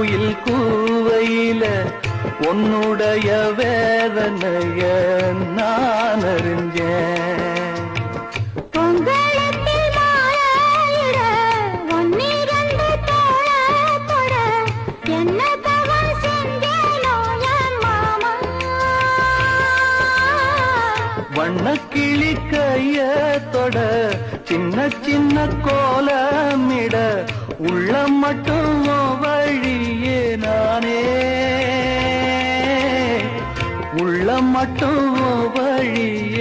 குயில் கூவையில உன்னுடைய வேதனைய நான் அறிஞ்சேன். வண்ணக்கிளி கைய தொட சின்ன சின்ன கோலமிட உள்ளம் மட்டும் வழியே நானே உள்ளம் மட்டும் வழியே